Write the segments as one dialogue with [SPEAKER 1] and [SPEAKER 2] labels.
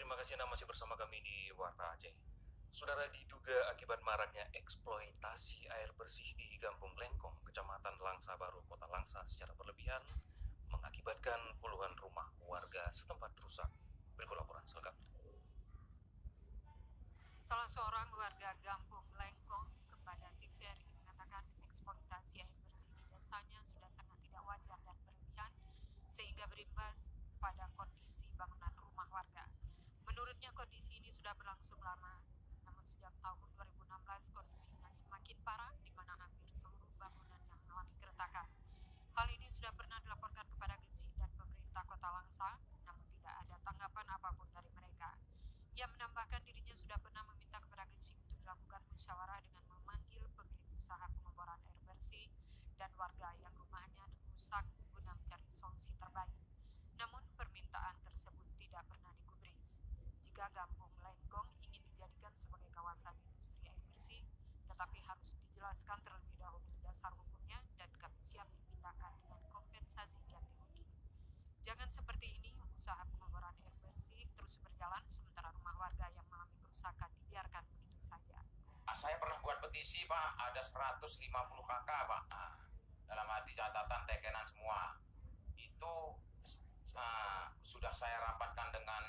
[SPEAKER 1] terima kasih Anda masih bersama kami di Warta Aceh. Saudara, diduga akibat maraknya eksploitasi air bersih di Gampung Lengkong, Kecamatan Langsa Baru, Kota Langsa secara berlebihan, mengakibatkan puluhan rumah warga setempat rusak. Berikut laporan selengkapnya.
[SPEAKER 2] Salah seorang warga Gampung Lengkong kepada TVRI mengatakan eksploitasi air bersih di desanya sudah sangat tidak wajar dan berlebihan sehingga berimbas pada kondisi bangunan rumah warga. Menurutnya kondisi ini sudah berlangsung lama, namun sejak tahun 2016 kondisinya semakin parah di mana hampir seluruh bangunan yang mengalami keretakan. Hal ini sudah pernah dilaporkan kepada Gresik dan pemerintah Kota Langsa, namun tidak ada tanggapan apapun dari mereka. Ia menambahkan dirinya sudah pernah meminta kepada Gresik untuk dilakukan musyawarah dengan memanggil pemilik usaha pengeboran air bersih dan warga yang rumahnya rusak guna mencari solusi terbaik. Namun permintaan tersebut tidak pernah digubris. Jika Gampung Lengkong ingin dijadikan sebagai kawasan industri air bersih, tetapi harus dijelaskan terlebih dahulu dasar hukumnya dan kami siap dipindahkan dengan kompensasi ganti rugi. Jangan seperti ini, usaha pengeboran air bersih terus berjalan sementara rumah warga yang mengalami kerusakan dibiarkan begitu saja.
[SPEAKER 3] Saya pernah buat petisi, Pak, ada 150 KK, Pak. Nah, dalam arti catatan tekenan semua. Itu sudah saya rapatkan dengan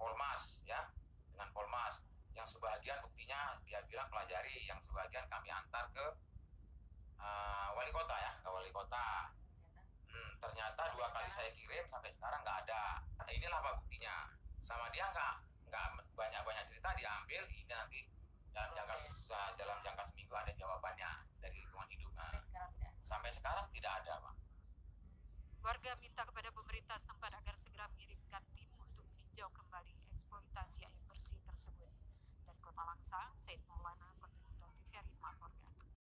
[SPEAKER 3] Polmas, ya, dengan Polmas. Yang sebagian buktinya dia bilang pelajari, yang sebagian kami antar ke wali kota, ya, ke wali kota. Ternyata 2 kali saya kirim sampai sekarang nggak ada. Inilah Pak buktinya. Sama dia nggak banyak cerita, diambil. Ini nanti dalam jangka seminggu ada jawabannya dari lingkungan hidup. Sampai sekarang tidak ada, Pak.
[SPEAKER 2] Warga minta kepada pemerintah setempat agar segera mengirimkan tim untuk meninjau kembali eksploitasi air bersih tersebut. Dari Kota Langsa, Said Maulana,